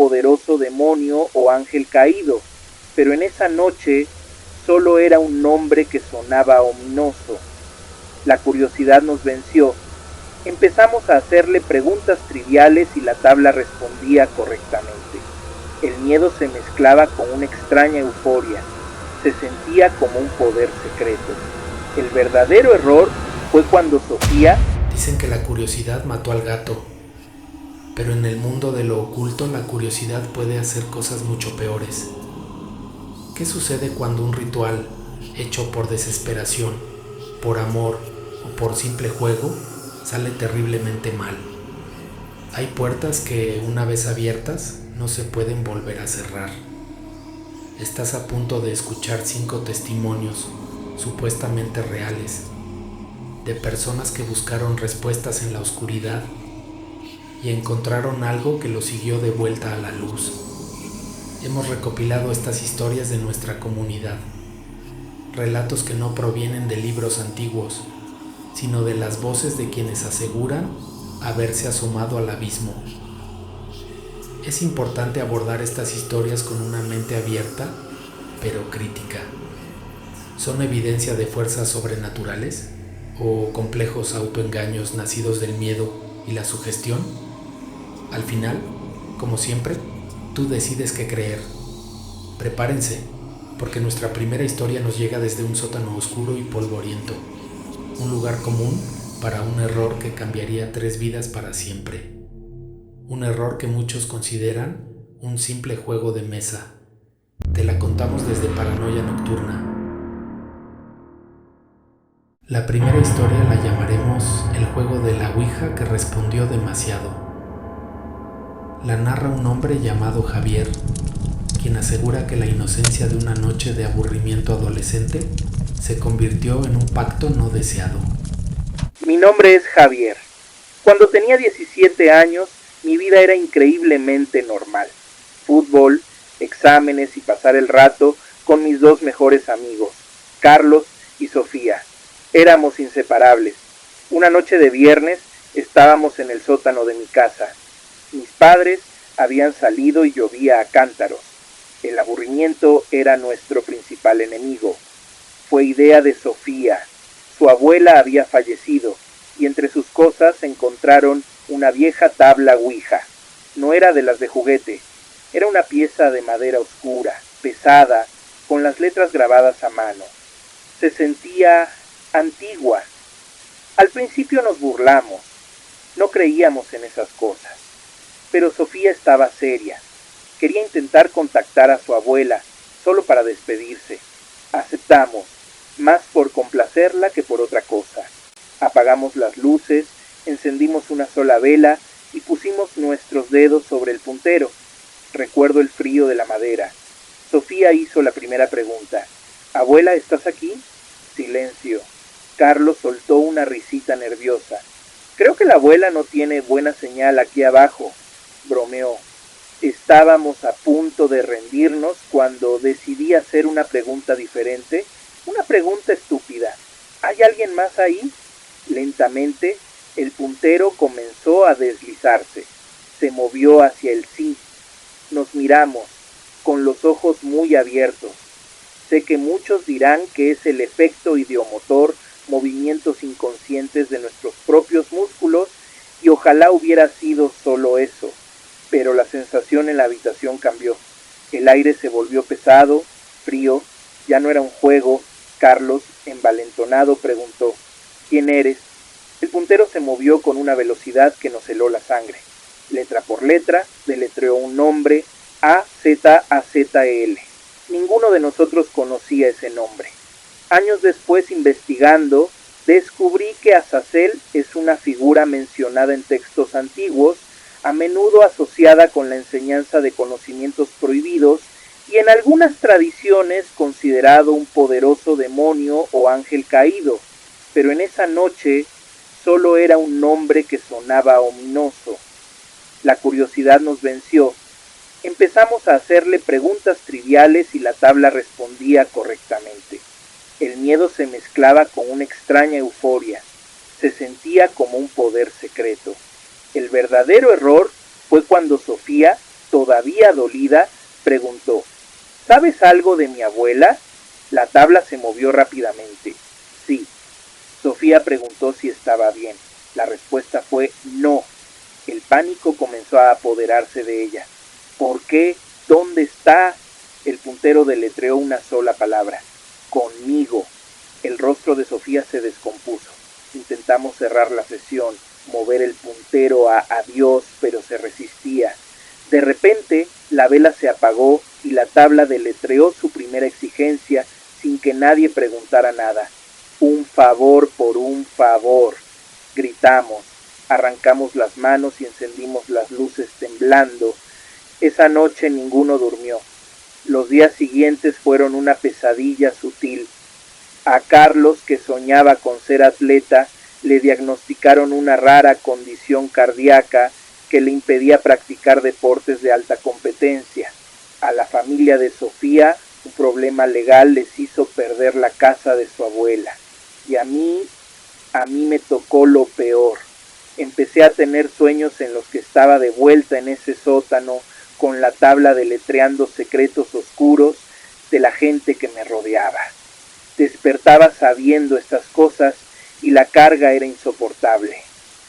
poderoso demonio o ángel caído, pero en esa noche solo era un nombre que sonaba ominoso. La curiosidad nos venció. Empezamos a hacerle preguntas triviales y la tabla respondía correctamente. El miedo se mezclaba con una extraña euforia. Se sentía como un poder secreto. El verdadero error fue cuando Sofía... Dicen que la curiosidad mató al gato, pero en el mundo de lo oculto la curiosidad puede hacer cosas mucho peores. ¿Qué sucede cuando un ritual, hecho por desesperación, por amor o por simple juego, sale terriblemente mal? Hay puertas que, una vez abiertas, no se pueden volver a cerrar. Estás a punto de escuchar 5 testimonios, supuestamente reales, de personas que buscaron respuestas en la oscuridad y encontraron algo que los siguió de vuelta a la luz. Hemos recopilado estas historias de nuestra comunidad, relatos que no provienen de libros antiguos, sino de las voces de quienes aseguran haberse asomado al abismo. Es importante abordar estas historias con una mente abierta, pero crítica. ¿Son evidencia de fuerzas sobrenaturales o complejos autoengaños nacidos del miedo y la sugestión? Al final, como siempre, tú decides qué creer. Prepárense, porque nuestra primera historia nos llega desde un sótano oscuro y polvoriento, un lugar común para un error que cambiaría 3 vidas para siempre. Un error que muchos consideran un simple juego de mesa. Te la contamos desde Paranoia Nocturna. La primera historia la llamaremos El juego de la Ouija que respondió demasiado. La narra un hombre llamado Javier, quien asegura que la inocencia de una noche de aburrimiento adolescente se convirtió en un pacto no deseado. Mi nombre es Javier. Cuando tenía 17 años, mi vida era increíblemente normal. Fútbol, exámenes y pasar el rato con mis 2 mejores amigos, Carlos y Sofía. Éramos inseparables. Una noche de viernes estábamos en el sótano de mi casa. Mis padres habían salido y llovía a cántaros. El aburrimiento era nuestro principal enemigo. Fue idea de Sofía. Su abuela había fallecido y entre sus cosas encontraron una vieja tabla Ouija. No era de las de juguete, era una pieza de madera oscura, pesada, con las letras grabadas a mano. Se sentía antigua. Al principio nos burlamos, no creíamos en esas cosas, pero Sofía estaba seria. Quería intentar contactar a su abuela, solo para despedirse. Aceptamos, más por complacerla que por otra cosa. Apagamos las luces, encendimos una sola vela y pusimos nuestros dedos sobre el puntero. Recuerdo el frío de la madera. Sofía hizo la primera pregunta. «Abuela, ¿estás aquí?» Silencio. Carlos soltó una risita nerviosa. «Creo que la abuela no tiene buena señal aquí abajo», bromeó. Estábamos a punto de rendirnos cuando decidí hacer una pregunta diferente, una pregunta estúpida. «¿Hay alguien más ahí?» Lentamente, el puntero comenzó a deslizarse. Se movió hacia el sí. Nos miramos, con los ojos muy abiertos. Sé que muchos dirán que es el efecto ideomotor, movimientos inconscientes de nuestros propios músculos, y ojalá hubiera sido solo eso. Pero la sensación en la habitación cambió. El aire se volvió pesado, frío. Ya no era un juego. Carlos, envalentonado, preguntó: «¿Quién eres?» El puntero se movió con una velocidad que nos heló la sangre. Letra por letra, deletreó un nombre: A-Z-A-Z-E-L. Ninguno de nosotros conocía ese nombre. Años después, investigando, descubrí que Azazel es una figura mencionada en textos antiguos, a menudo asociada con la enseñanza de conocimientos prohibidos y en algunas tradiciones considerado un poderoso demonio o ángel caído, pero en esa noche solo era un nombre que sonaba ominoso. La curiosidad nos venció. Empezamos a hacerle preguntas triviales y la tabla respondía correctamente. El miedo se mezclaba con una extraña euforia. Se sentía como un poder secreto. El verdadero error fue cuando Sofía todavía dolida, preguntó: ¿sabes algo de mi abuela? La tabla se movió rápidamente. Sí. Sofía preguntó si estaba bien. La respuesta fue no. El pánico comenzó a apoderarse de ella. ¿Por qué? ¿Dónde está? El puntero deletreó una sola palabra: conmigo. El rostro de Sofía se descompuso. Intentamos cerrar la sesión, mover el puntero a adiós, pero se resistía. De repente, la vela se apagó y la tabla deletreó su primera exigencia sin que nadie preguntara nada. Un favor por un favor, gritamos. Arrancamos las manos y encendimos las luces temblando. Esa noche ninguno durmió. Los días siguientes fueron una pesadilla sutil. A Carlos, que soñaba con ser atleta, le diagnosticaron una rara condición cardíaca que le impedía practicar deportes de alta competencia. A la familia de Sofía, un problema legal les hizo perder la casa de su abuela. Y a mí me tocó lo peor. Empecé a tener sueños en los que estaba de vuelta en ese sótano, con la tabla deletreando secretos oscuros de la gente que me rodeaba. Despertaba sabiendo estas cosas y la carga era insoportable.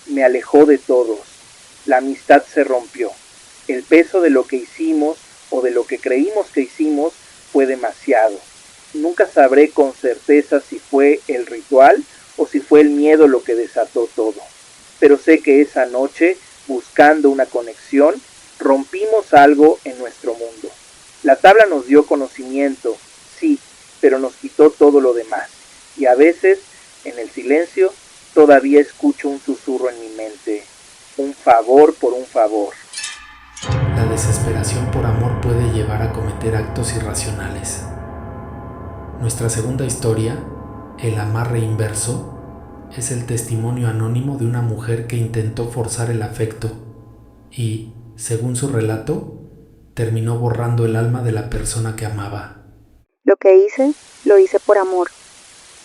Me alejó de todos. La amistad se rompió. El peso de lo que hicimos o de lo que creímos que hicimos fue demasiado. Nunca sabré con certeza si fue el ritual o si fue el miedo lo que desató todo. Pero sé que esa noche, buscando una conexión, rompimos algo en nuestro mundo. La tabla nos dio conocimiento, sí, pero nos quitó todo lo demás. Y a veces, en el silencio, todavía escucho un susurro en mi mente: un favor por un favor. La desesperación por amor puede llevar a cometer actos irracionales. Nuestra segunda historia, El amarre inverso, es el testimonio anónimo de una mujer que intentó forzar el afecto y, según su relato, terminó borrando el alma de la persona que amaba. Lo que hice, lo hice por amor,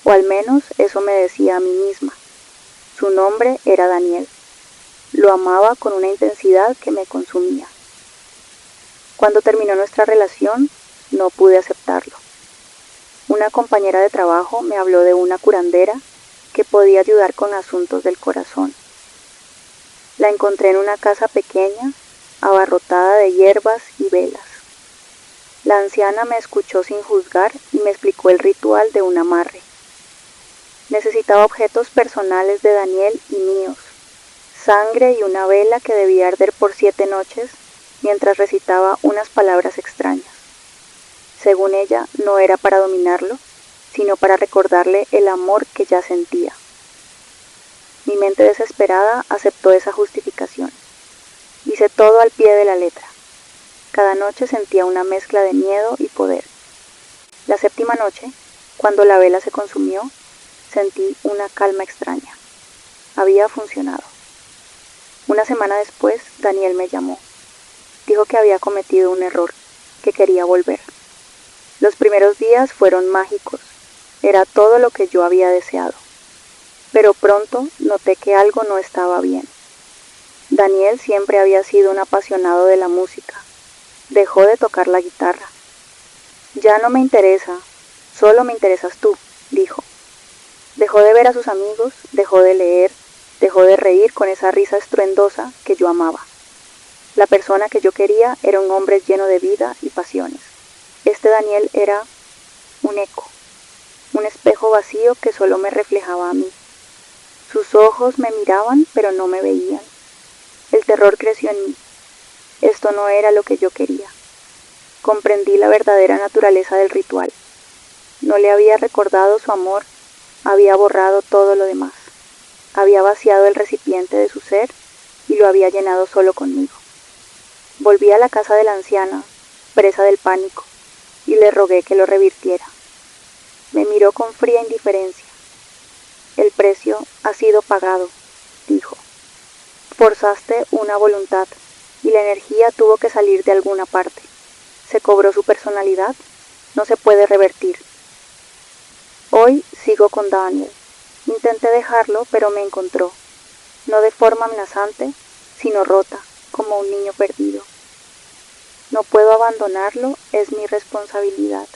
o al menos eso me decía a mí misma. Su nombre era Daniel. Lo amaba con una intensidad que me consumía. Cuando terminó nuestra relación, no pude aceptarlo. Una compañera de trabajo me habló de una curandera que podía ayudar con asuntos del corazón. La encontré en una casa pequeña, abarrotada de hierbas y velas. La anciana me escuchó sin juzgar y me explicó el ritual de un amarre. Necesitaba objetos personales de Daniel y míos, sangre y una vela que debía arder por 7 noches mientras recitaba unas palabras extrañas. Según ella, no era para dominarlo, sino para recordarle el amor que ya sentía. Mi mente desesperada aceptó esa justificación. Hice todo al pie de la letra. Cada noche sentía una mezcla de miedo y poder. La 7ª noche, cuando la vela se consumió, sentí una calma extraña. Había funcionado. Una semana después, Daniel me llamó. Dijo que había cometido un error, que quería volver. Los primeros días fueron mágicos. Era todo lo que yo había deseado. Pero pronto noté que algo no estaba bien. Daniel siempre había sido un apasionado de la música. Dejó de tocar la guitarra. Ya no me interesa, solo me interesas tú, dijo. Dejó de ver a sus amigos, dejó de leer, dejó de reír con esa risa estruendosa que yo amaba. La persona que yo quería era un hombre lleno de vida y pasiones. Este Daniel era un eco, un espejo vacío que solo me reflejaba a mí. Sus ojos me miraban, pero no me veían. El terror creció en mí. Esto no era lo que yo quería. Comprendí la verdadera naturaleza del ritual. No le había recordado su amor, había borrado todo lo demás. Había vaciado el recipiente de su ser y lo había llenado solo conmigo. Volví a la casa de la anciana, presa del pánico, y le rogué que lo revirtiera. Me miró con fría indiferencia. El precio ha sido pagado, dijo. Forzaste una voluntad y la energía tuvo que salir de alguna parte. Se cobró su personalidad, no se puede revertir. Hoy sigo con Daniel. Intenté dejarlo, pero me encontró, no de forma amenazante, sino rota, como un niño perdido. No puedo abandonarlo, es mi responsabilidad.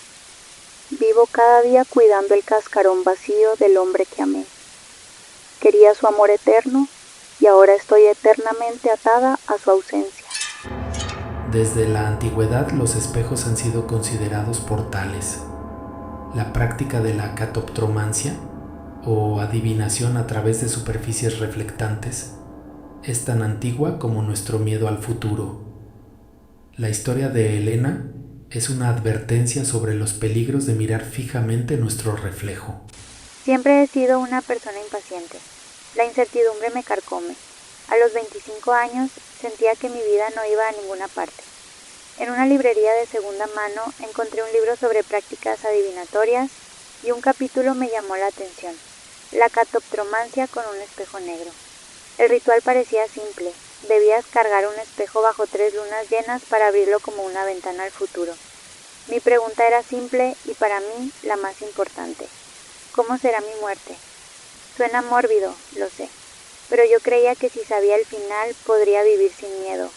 Vivo cada día cuidando el cascarón vacío del hombre que amé. Quería su amor eterno y ahora estoy eternamente atada a su ausencia. Desde la antigüedad los espejos han sido considerados portales. La práctica de la catoptromancia, o adivinación a través de superficies reflectantes, es tan antigua como nuestro miedo al futuro. La historia de Elena es una advertencia sobre los peligros de mirar fijamente nuestro reflejo. Siempre he sido una persona impaciente. La incertidumbre me carcome. A los 25 años sentía que mi vida no iba a ninguna parte. En una librería de segunda mano encontré un libro sobre prácticas adivinatorias y un capítulo me llamó la atención: la catoptromancia con un espejo negro. El ritual parecía simple. Debías cargar un espejo bajo 3 lunas llenas para abrirlo como una ventana al futuro. Mi pregunta era simple y para mí la más importante: ¿cómo será mi muerte? Suena mórbido, lo sé, pero yo creía que si sabía el final podría vivir sin miedo,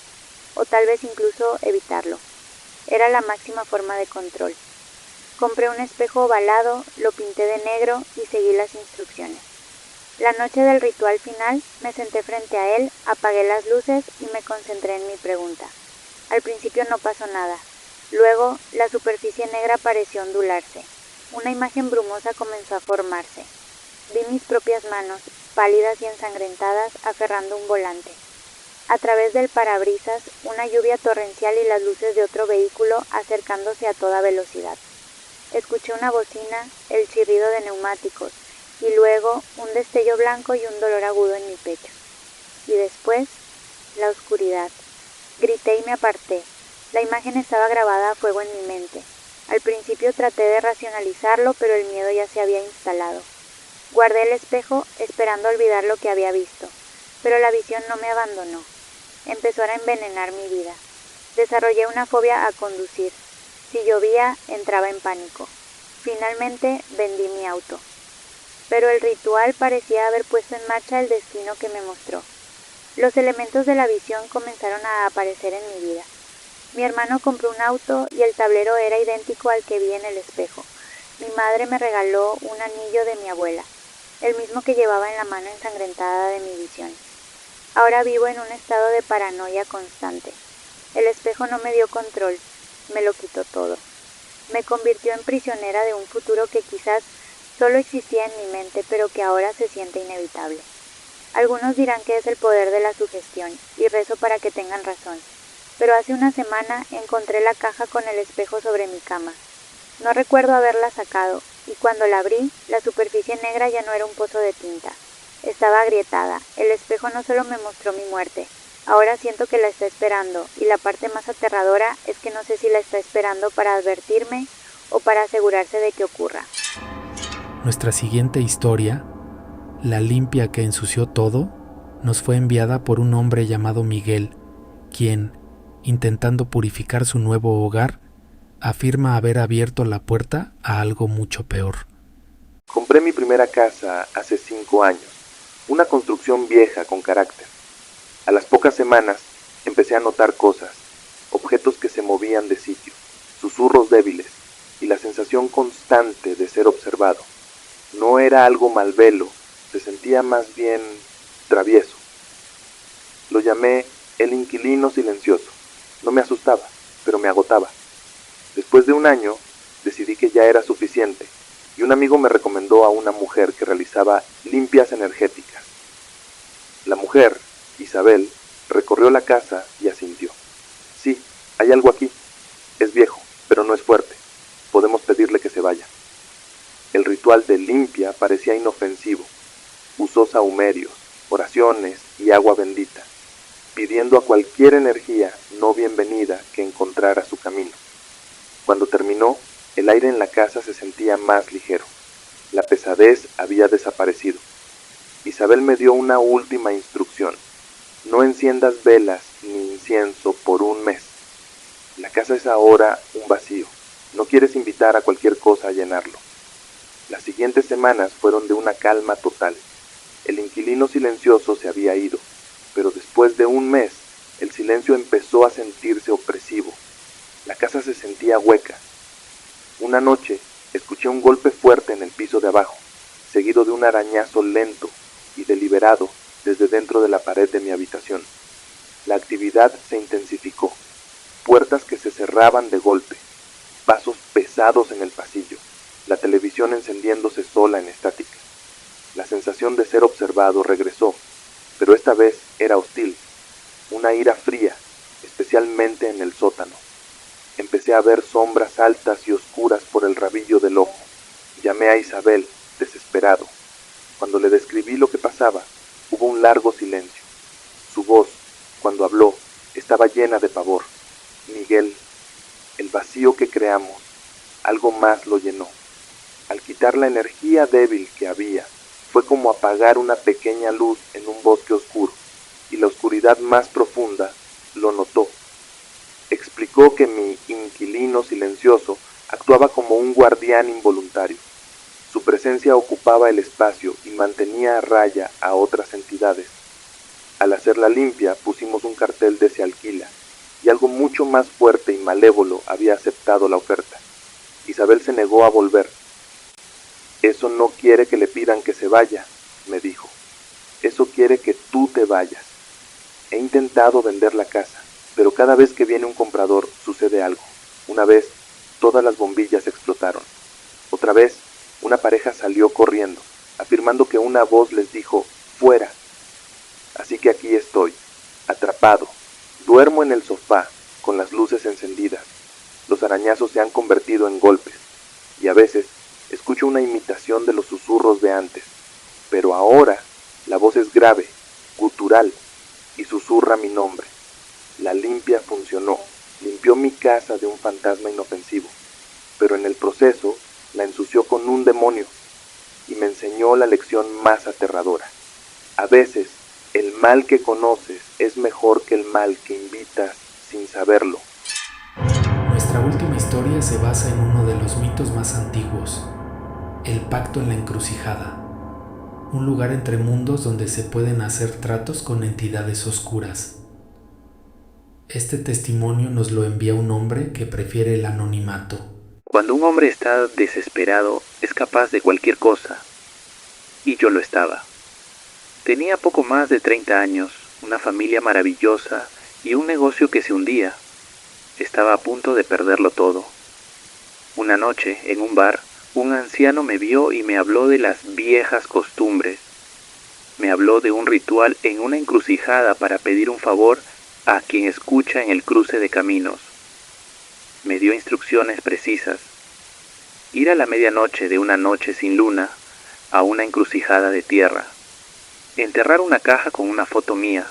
o tal vez incluso evitarlo. Era la máxima forma de control. Compré un espejo ovalado, lo pinté de negro y seguí las instrucciones. La noche del ritual final me senté frente a él, apagué las luces y me concentré en mi pregunta. Al principio no pasó nada. Luego la superficie negra pareció ondularse. Una imagen brumosa comenzó a formarse. Vi mis propias manos, pálidas y ensangrentadas, aferrando un volante. A través del parabrisas, una lluvia torrencial y las luces de otro vehículo acercándose a toda velocidad. Escuché una bocina, el chirrido de neumáticos, y luego un destello blanco y un dolor agudo en mi pecho. Y después, la oscuridad. Grité y me aparté. La imagen estaba grabada a fuego en mi mente. Al principio traté de racionalizarlo, pero el miedo ya se había instalado. Guardé el espejo esperando olvidar lo que había visto, pero la visión no me abandonó. Empezó a envenenar mi vida. Desarrollé una fobia a conducir. Si llovía, entraba en pánico. Finalmente, vendí mi auto. Pero el ritual parecía haber puesto en marcha el destino que me mostró. Los elementos de la visión comenzaron a aparecer en mi vida. Mi hermano compró un auto y el tablero era idéntico al que vi en el espejo. Mi madre me regaló un anillo de mi abuela, el mismo que llevaba en la mano ensangrentada de mi visión. Ahora vivo en un estado de paranoia constante. El espejo no me dio control, me lo quitó todo. Me convirtió en prisionera de un futuro que quizás solo existía en mi mente, pero que ahora se siente inevitable. Algunos dirán que es el poder de la sugestión, y rezo para que tengan razón. Pero hace una semana encontré la caja con el espejo sobre mi cama. No recuerdo haberla sacado, y cuando la abrí, la superficie negra ya no era un pozo de tinta. Estaba agrietada. El espejo no solo me mostró mi muerte, ahora siento que la está esperando, y la parte más aterradora es que no sé si la está esperando para advertirme o para asegurarse de que ocurra. Nuestra siguiente historia, La limpia que ensució todo, nos fue enviada por un hombre llamado Miguel, quien, intentando purificar su nuevo hogar, afirma haber abierto la puerta a algo mucho peor. Compré mi primera casa hace 5 años, una construcción vieja con carácter. A las pocas semanas empecé a notar cosas, objetos que se movían de sitio, susurros débiles y la sensación constante de ser observado. No era algo malvelo, se sentía más bien travieso. Lo llamé el inquilino silencioso. No me asustaba, pero me agotaba. Después de 1 año, decidí que ya era suficiente, y un amigo me recomendó a una mujer que realizaba limpias energéticas. La mujer, Isabel, recorrió la casa y asintió. Sí, hay algo aquí. Es viejo, pero no es fuerte. Podemos pedirle que se vaya. El ritual de limpia parecía inofensivo. Usó sahumerios, oraciones y agua bendita, pidiendo a cualquier energía no bienvenida que encontrara su camino. Cuando terminó, el aire en la casa se sentía más ligero. La pesadez había desaparecido. Isabel me dio una última instrucción. No enciendas velas ni incienso por 1 mes. La casa es ahora un vacío. No quieres invitar a cualquier cosa a llenarlo. Las siguientes semanas fueron de una calma total. El inquilino silencioso se había ido, pero después de 1 mes, el silencio empezó a sentirse opresivo. casa se sentía hueca. Una noche escuché un golpe fuerte en el piso de abajo, seguido de un arañazo lento y deliberado desde dentro de la pared de mi habitación. La actividad se intensificó. Puertas que se cerraban de golpe, pasos pesados en el pasillo, la televisión encendiéndose sola en estática. La sensación de ser observado regresó, pero esta vez era hostil, una ira fría, especialmente en el sótano. Empecé a ver sombras altas y oscuras por el rabillo del ojo. Llamé a Isabel, desesperado. Cuando le describí lo que pasaba, hubo un largo silencio. Su voz, cuando habló, estaba llena de pavor. Miguel, el vacío que creamos, algo más lo llenó. Al quitar la energía débil que había, fue como apagar una pequeña luz en un bosque oscuro, y la oscuridad más profunda lo notó. Explicó que mi inquilino silencioso actuaba como un guardián involuntario. Su presencia ocupaba el espacio y mantenía a raya a otras entidades. Al hacerla limpia pusimos un cartel de se alquila, y algo mucho más fuerte y malévolo había aceptado la oferta. Isabel se negó a volver. Eso no quiere que le pidan que se vaya, me dijo. Eso quiere que tú te vayas. He intentado vender la casa, pero cada vez que viene un comprador sucede algo. Una vez, todas las bombillas explotaron. Otra vez, una pareja salió corriendo, afirmando que una voz les dijo, fuera. Así que aquí estoy, atrapado. Duermo en el sofá, con las luces encendidas. Los arañazos se han convertido en golpes, y a veces escucho una imitación de los susurros de antes. Pero ahora, la voz es grave, gutural, y susurra mi nombre. La limpia funcionó, limpió mi casa de un fantasma inofensivo, pero en el proceso la ensució con un demonio y me enseñó la lección más aterradora. A veces, el mal que conoces es mejor que el mal que invitas sin saberlo. Nuestra última historia se basa en uno de los mitos más antiguos, el pacto en la encrucijada, un lugar entre mundos donde se pueden hacer tratos con entidades oscuras. Este testimonio nos lo envía un hombre que prefiere el anonimato. Cuando un hombre está desesperado, es capaz de cualquier cosa, y yo lo estaba. Tenía poco más de 30 años, una familia maravillosa y un negocio que se hundía. Estaba a punto de perderlo todo. Una noche, en un bar, un anciano me vio y me habló de las viejas costumbres. Me habló de un ritual en una encrucijada para pedir un favor a quien escucha en el cruce de caminos. Me dio instrucciones precisas. Ir a la medianoche de una noche sin luna a una encrucijada de tierra. Enterrar una caja con una foto mía,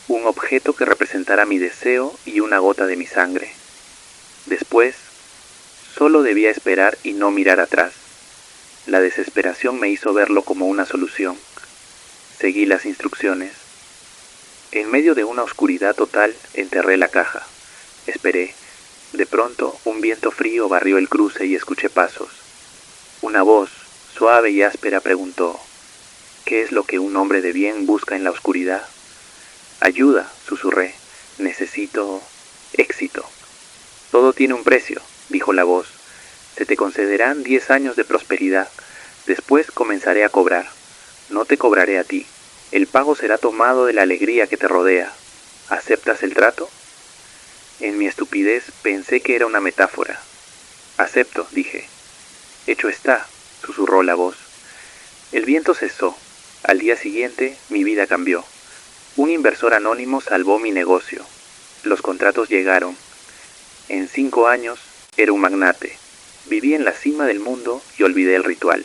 un objeto que representara mi deseo y una gota de mi sangre. Después, solo debía esperar y no mirar atrás. La desesperación me hizo verlo como una solución. Seguí las instrucciones. En medio de una oscuridad total, enterré la caja. Esperé. De pronto, un viento frío barrió el cruce y escuché pasos. Una voz, suave y áspera, preguntó, ¿qué es lo que un hombre de bien busca en la oscuridad? Ayuda, susurré. Necesito éxito. Todo tiene un precio, dijo la voz. Se te concederán 10 años de prosperidad. Después comenzaré a cobrar. No te cobraré a ti. El pago será tomado de la alegría que te rodea. ¿Aceptas el trato? En mi estupidez pensé que era una metáfora. Acepto, dije. Hecho está, susurró la voz. El viento cesó. Al día siguiente, mi vida cambió. Un inversor anónimo salvó mi negocio. Los contratos llegaron. En 5 años, era un magnate. Viví en la cima del mundo y olvidé el ritual.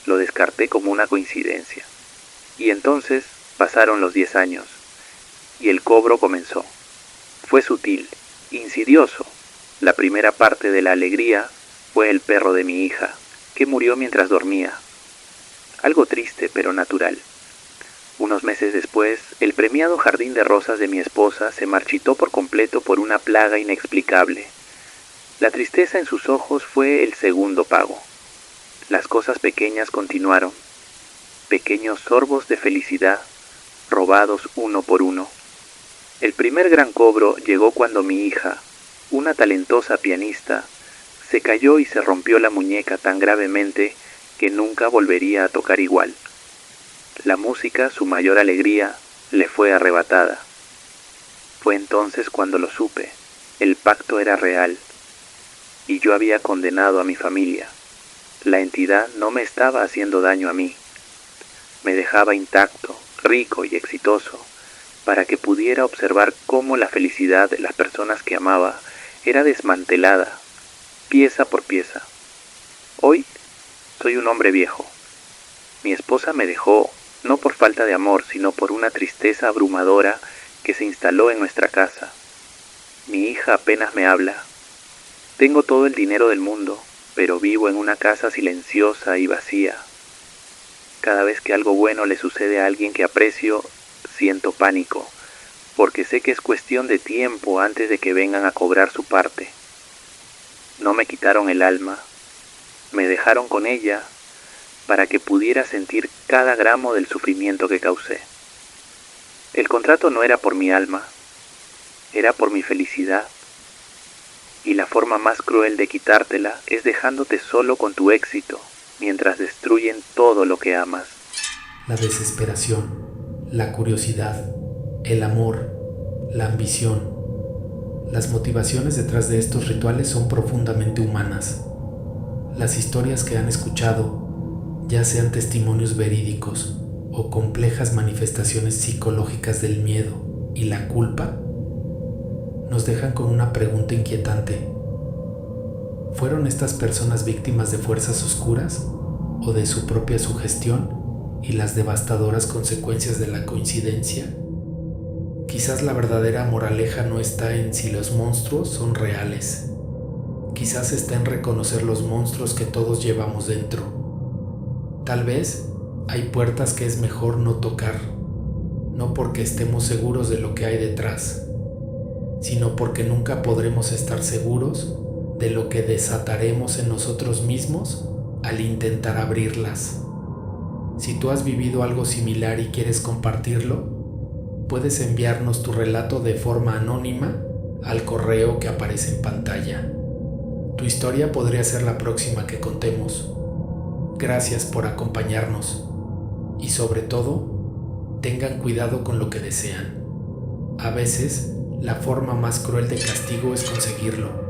Lo descarté como una coincidencia. Y entonces pasaron los 10 años. Y el cobro comenzó. Fue sutil, insidioso. La primera parte de la alegría fue el perro de mi hija, que murió mientras dormía. Algo triste, pero natural. Unos meses después, el premiado jardín de rosas de mi esposa se marchitó por completo por una plaga inexplicable. La tristeza en sus ojos fue el segundo pago. Las cosas pequeñas continuaron. Pequeños sorbos de felicidad, robados uno por uno. El primer gran cobro llegó cuando mi hija, una talentosa pianista, se cayó y se rompió la muñeca tan gravemente que nunca volvería a tocar igual. La música, su mayor alegría, le fue arrebatada. Fue entonces cuando lo supe. El pacto era real y yo había condenado a mi familia. La entidad no me estaba haciendo daño a mí. Me dejaba intacto, rico y exitoso, para que pudiera observar cómo la felicidad de las personas que amaba era desmantelada, pieza por pieza. Hoy soy un hombre viejo. Mi esposa me dejó, no por falta de amor, sino por una tristeza abrumadora que se instaló en nuestra casa. Mi hija apenas me habla. Tengo todo el dinero del mundo, pero vivo en una casa silenciosa y vacía. Cada vez que algo bueno le sucede a alguien que aprecio, siento pánico, porque sé que es cuestión de tiempo antes de que vengan a cobrar su parte. No me quitaron el alma, me dejaron con ella para que pudiera sentir cada gramo del sufrimiento que causé. El contrato no era por mi alma, era por mi felicidad. Y la forma más cruel de quitártela es dejándote solo con tu éxito, mientras destruyen todo lo que amas. La desesperación, la curiosidad, el amor, la ambición. Las motivaciones detrás de estos rituales son profundamente humanas. Las historias que han escuchado, ya sean testimonios verídicos o complejas manifestaciones psicológicas del miedo y la culpa, nos dejan con una pregunta inquietante. ¿Fueron estas personas víctimas de fuerzas oscuras o de su propia sugestión y las devastadoras consecuencias de la coincidencia? Quizás la verdadera moraleja no está en si los monstruos son reales. Quizás está en reconocer los monstruos que todos llevamos dentro. Tal vez hay puertas que es mejor no tocar, no porque estemos seguros de lo que hay detrás, sino porque nunca podremos estar seguros de lo que desataremos en nosotros mismos al intentar abrirlas. Si tú has vivido algo similar y quieres compartirlo, puedes enviarnos tu relato de forma anónima al correo que aparece en pantalla. Tu historia podría ser la próxima que contemos. Gracias por acompañarnos y sobre todo, tengan cuidado con lo que desean. A veces, la forma más cruel de castigo es conseguirlo.